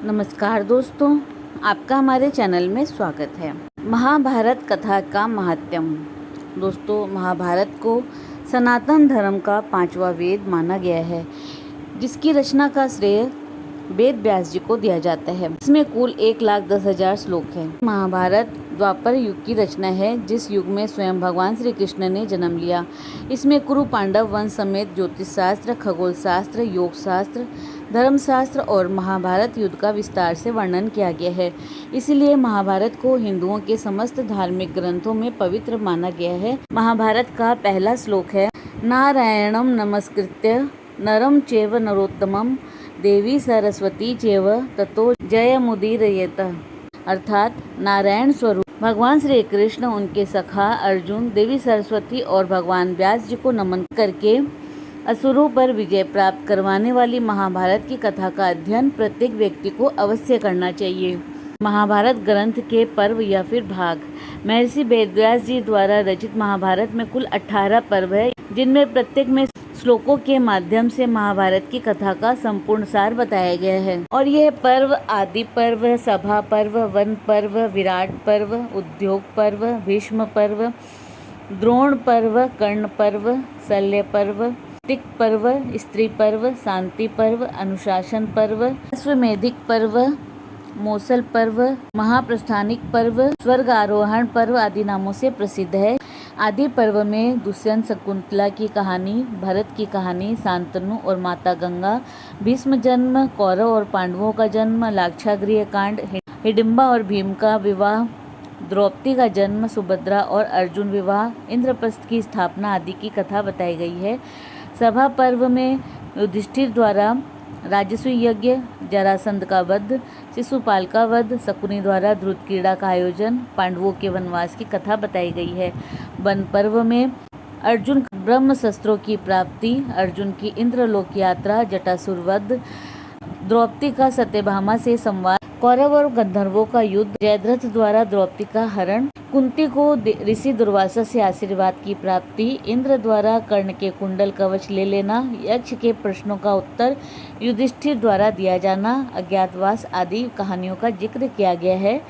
नमस्कार दोस्तों, आपका हमारे चैनल में स्वागत है। महाभारत कथा का महात्म्य। दोस्तों, महाभारत को सनातन धर्म का 5वां वेद माना गया है, जिसकी रचना का श्रेय वेद व्यास जी को दिया जाता है। इसमें कुल 1,10,000 श्लोक हैं। महाभारत द्वापर युग की रचना है, जिस युग में स्वयं भगवान श्री कृष्ण ने जन्म लिया। इसमें कुरु पांडव वंश समेत ज्योतिष शास्त्र, खगोल शास्त्र, योग शास्त्र, धर्मशास्त्र और महाभारत युद्ध का विस्तार से वर्णन किया गया है। इसलिए महाभारत को हिंदुओं के समस्त धार्मिक ग्रंथों में पवित्र माना गया है। महाभारत का पहला श्लोक है, नारायणं नमस्कृत्य नरं चैव नरोत्तमं देवी सरस्वती चैव ततो जयमुदीरयेत। अर्थात नारायण स्वरूप भगवान श्री कृष्ण, उनके सखा अर्जुन, देवी सरस्वती और भगवान व्यास जी को नमन करके असुरों पर विजय प्राप्त करवाने वाली महाभारत की कथा का अध्ययन प्रत्येक व्यक्ति को अवश्य करना चाहिए। महाभारत ग्रंथ के पर्व या फिर भाग। महर्षि वेदव्यास जी द्वारा रचित महाभारत में कुल 18 पर्व है, जिनमें प्रत्येक में श्लोकों के माध्यम से महाभारत की कथा का संपूर्ण सार बताया गया है। और यह पर्व आदि पर्व, सभा पर्व, वन पर्व, विराट पर्व, उद्योग पर्व, भीष्म पर्व, द्रोण पर्व, कर्ण पर्व, शल्य पर्व, तिक पर्व, स्त्री पर्व, शांति पर्व, अनुशासन पर्व, अश्वमेधिक पर्व, मौसल पर्व, महाप्रस्थानिक पर्व, स्वर्ग आरोहण पर्व आदि नामों से प्रसिद्ध है। आदि पर्व में दुष्यंत शकुंतला की कहानी, भरत की कहानी, शांतनु और माता गंगा, भीष्म जन्म, कौरव और पांडवों का जन्म, लाक्षागृह कांड, हिडिंबा और भीम का विवाह, द्रौपदी का जन्म, सुभद्रा और अर्जुन विवाह, इंद्रप्रस्थ की स्थापना आदि की कथा बताई गई है। सभा पर्व में युधिष्ठिर द्वारा राजसूय यज्ञ, जरासंध का वध, शिशुपाल का वध, शकुनी द्वारा ध्रुव क्रीड़ा का आयोजन, पांडवों के वनवास की कथा बताई गई है। वन पर्व में अर्जुन ब्रह्म शस्त्रों की प्राप्ति, अर्जुन की इंद्रलोक यात्रा, जटासुर वध, द्रौपदी का सत्यभामा से संवाद, कौरव और गंधर्वों का युद्ध, जयद्रथ द्वारा द्रौपदी का हरण, कुंती को ऋषि दुर्वासा से आशीर्वाद की प्राप्ति, इंद्र द्वारा कर्ण के कुंडल कवच ले लेना, यक्ष के प्रश्नों का उत्तर युधिष्ठिर द्वारा दिया जाना, अज्ञातवास आदि कहानियों का जिक्र किया गया है।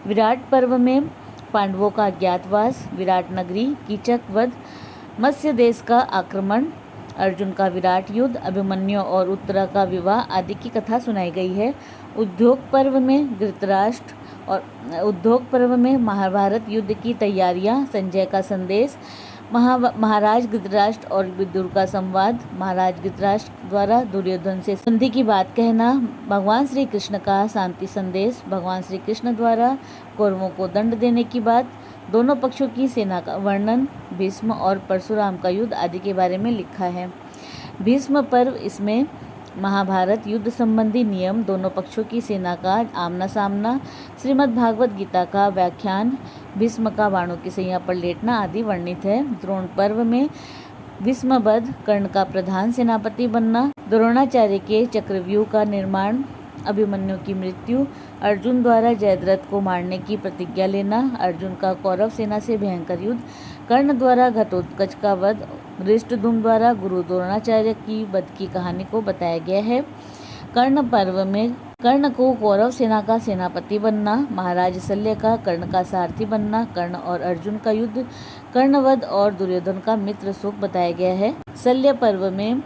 विराट पर्व में पांडवों का अज्ञातवास, विराट नगरी, कीचक वध, मत्स्य देश का आक्रमण, अर्जुन का विराट युद्ध, अभिमन्यु और उत्तरा का विवाह आदि की कथा सुनाई गई है। उद्योग पर्व में धृतराष्ट्र और उद्योग पर्व में महाभारत युद्ध की तैयारियां, संजय का संदेश, महाराज धृतराष्ट्र और विदुर का संवाद, महाराज धृतराष्ट्र द्वारा दुर्योधन से संधि की बात कहना, भगवान श्री कृष्ण का शांति संदेश, भगवान श्री कृष्ण द्वारा कौरवों को दंड देने की बात, दोनों पक्षों की सेना का वर्णन, भीष्म और परशुराम का युद्ध आदि के बारे में लिखा है। भीष्म पर्व, इसमें महाभारत युद्ध संबंधी नियम, दोनों पक्षों की सेना का आमना सामना, श्रीमद् भागवत गीता का व्याख्यान, भीष्म का बाणों की सैया पर लेटना आदि वर्णित है। द्रोण पर्व में भीष्म वध, कर्ण का प्रधान सेनापति बनना, द्रोणाचार्य के चक्रव्यूह का निर्माण, अभिमन्यु की मृत्यु, अर्जुन द्वारा जयद्रथ को मारने की प्रतिज्ञा लेना, अर्जुन का कौरव सेना से भयंकर युद्ध, कर्ण द्वारा घटोत्कच का वध, धृष्टद्युम्न द्वारा गुरु द्रोणाचार्य की वध की कहानी को बताया गया है। कर्ण पर्व में कर्ण को कौरव सेना का सेनापति बनना, महाराज शल्य का कर्ण का सारथी बनना, कर्ण और अर्जुन का युद्ध, कर्णवध और दुर्योधन का मित्र शोक बताया गया है। शल्य पर्व में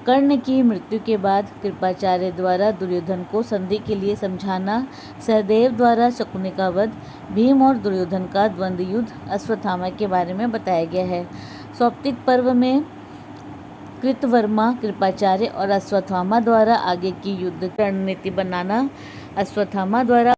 कर्ण की मृत्यु के बाद कृपाचार्य द्वारा दुर्योधन को संधि के लिए समझाना, सहदेव द्वारा शकुनी का वध, भीम और दुर्योधन का द्वंद्व युद्ध, अश्वत्थामा के बारे में बताया गया है। सौप्तिक पर्व में कृतवर्मा, कृपाचार्य और अश्वत्थामा द्वारा आगे की युद्ध रणनीति बनाना, अश्वत्थामा द्वारा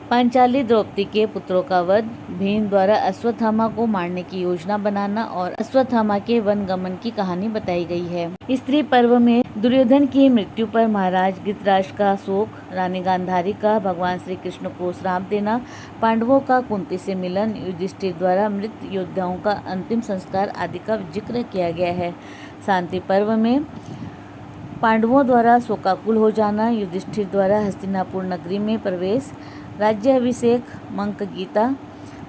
पांचाली द्रौपदी के पुत्रों का वध, भीम द्वारा अश्वत्थामा को मारने की योजना बनाना और अश्वत्थामा के वन गमन की कहानी बताई गई है। स्त्री पर्व में दुर्योधन की मृत्यु पर महाराज धृतराष्ट्र का शोक, रानी गांधारी का भगवान श्री कृष्ण को श्राप देना, पांडवों का कुंती से मिलन, युधिष्ठिर द्वारा मृत योद्धाओं का अंतिम संस्कार आदि का जिक्र किया गया है। शांति पर्व में पांडवों द्वारा शोकाकुल हो जाना, युधिष्ठिर द्वारा हस्तिनापुर नगरी में प्रवेश, राज्याभिषेक, मंक गीता,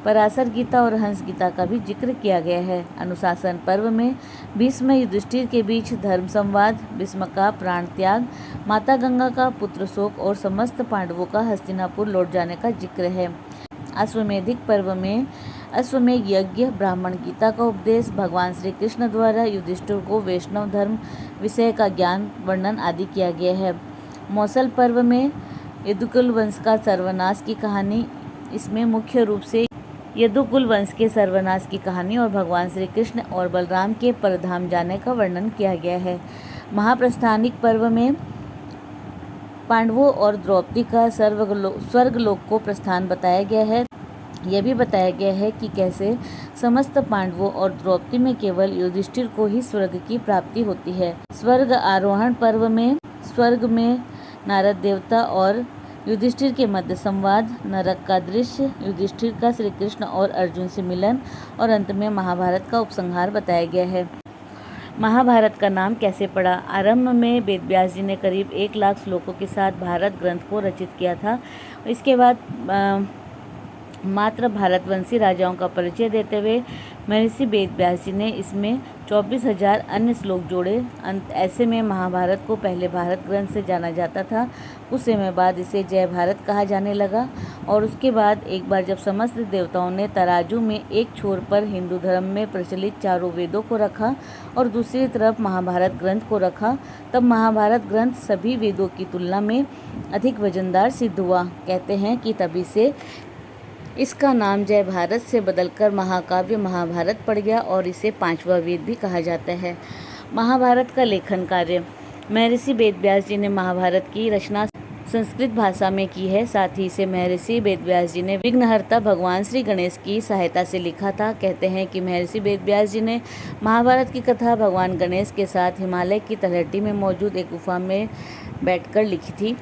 पराशर गीता और हंस गीता का भी जिक्र किया गया है। अनुशासन पर्व में भीष्म युधिष्ठिर के बीच धर्म संवाद, भीष्म का प्राण त्याग, माता गंगा का पुत्र शोक और समस्त पांडवों का हस्तिनापुर लौट जाने का जिक्र है। अश्वमेधिक पर्व में अश्वमेध यज्ञ, ब्राह्मण गीता का उपदेश, भगवान श्री कृष्ण द्वारा युधिष्ठिर को वैष्णव धर्म विषय का ज्ञान, वर्णन आदि किया गया है। मौसल पर्व में यदुकुल वंश का सर्वनाश की कहानी, इसमें मुख्य रूप से यदुकुल वंश के सर्वनाश की कहानी और भगवान श्री कृष्ण और बलराम के परधाम जाने का वर्णन किया गया है। महाप्रस्थानिक पर्व में पांडवों और द्रौपदी का स्वर्गलोक को प्रस्थान बताया गया है। यह भी बताया गया है कि कैसे समस्त पांडवों और द्रौपदी में केवल युधिष्ठिर को ही स्वर्ग की प्राप्ति होती है। स्वर्ग आरोहण पर्व में स्वर्ग में नारद देवता और युधिष्ठिर के मध्य संवाद, नरक का दृश्य, युधिष्ठिर का श्री कृष्ण और अर्जुन से मिलन और अंत में महाभारत का उपसंहार बताया गया है। महाभारत का नाम कैसे पड़ा? आरंभ में वेद व्यास जी ने करीब 1 लाख श्लोकों के साथ भारत ग्रंथ को रचित किया था। इसके बाद मात्र भारतवंशी राजाओं का परिचय देते हुए महर्षि वेद व्यास जी ने इसमें 24,000 अन्य श्लोक जोड़े। ऐसे में महाभारत को पहले भारत ग्रंथ से जाना जाता था। कुछ समय बाद इसे जय भारत कहा जाने लगा और उसके बाद एक बार जब समस्त देवताओं ने तराजू में एक छोर पर हिंदू धर्म में प्रचलित चारों वेदों को रखा और दूसरी तरफ महाभारत ग्रंथ को रखा, तब महाभारत ग्रंथ सभी वेदों की तुलना में अधिक वजनदार सिद्ध हुआ। कहते हैं कि तभी से इसका नाम जय भारत से बदलकर महाकाव्य महाभारत पड़ गया और इसे 5वां वेद भी कहा जाता है। महाभारत का लेखन कार्य महर्षि वेद व्यास जी ने महाभारत की रचना संस्कृत भाषा में की है। साथ ही इसे महर्षि वेद व्यास जी ने विघ्नहर्ता भगवान श्री गणेश की सहायता से लिखा था। कहते हैं कि महर्षि वेद व्यास जी ने महाभारत की कथा भगवान गणेश के साथ हिमालय की तलहटी में मौजूद एक गुफा में बैठकर लिखी थी,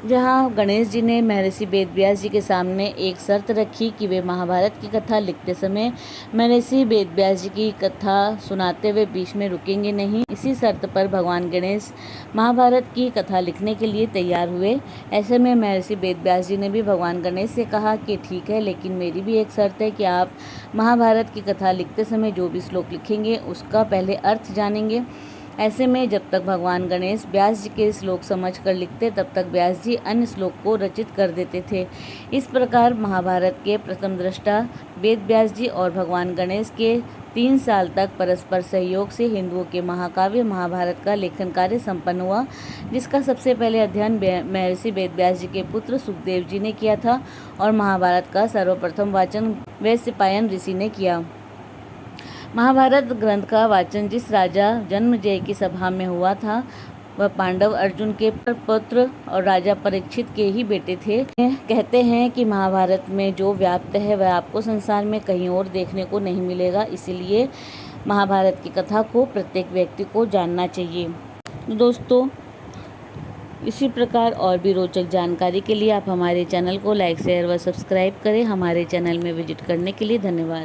जहां गणेश जी ने महर्षि वेद व्यास जी के सामने एक शर्त रखी कि वे महाभारत की कथा लिखते समय महर्षि वेद व्यास जी की कथा सुनाते हुए बीच में रुकेंगे नहीं। इसी शर्त पर भगवान गणेश महाभारत की कथा लिखने के लिए तैयार हुए। ऐसे में महर्षि वेद व्यास जी ने भी भगवान गणेश से कहा कि ठीक है, लेकिन मेरी भी एक शर्त है कि आप महाभारत की कथा लिखते समय जो भी श्लोक लिखेंगे उसका पहले अर्थ जानेंगे। ऐसे में जब तक भगवान गणेश व्यास जी के श्लोक समझ कर लिखते, तब तक व्यास जी अन्य श्लोक को रचित कर देते थे। इस प्रकार महाभारत के प्रथम दृष्टा वेद व्यास जी और भगवान गणेश के 3 साल तक परस्पर सहयोग से हिंदुओं के महाकाव्य महाभारत का लेखन कार्य संपन्न हुआ, जिसका सबसे पहले अध्ययन महर्षि वेद व्यास जी के पुत्र सुखदेव जी ने किया था और महाभारत का सर्वप्रथम वाचन वैशंपायन ऋषि ने किया। महाभारत ग्रंथ का वाचन जिस राजा जन्मेजय की सभा में हुआ था, वह पांडव अर्जुन के पुत्र और राजा परीक्षित के ही बेटे थे। कहते हैं कि महाभारत में जो व्याप्त है वह आपको संसार में कहीं और देखने को नहीं मिलेगा, इसीलिए महाभारत की कथा को प्रत्येक व्यक्ति को जानना चाहिए। दोस्तों, इसी प्रकार और भी रोचक जानकारी के लिए आप हमारे चैनल को लाइक, शेयर व सब्सक्राइब करें। हमारे चैनल में विजिट करने के लिए धन्यवाद।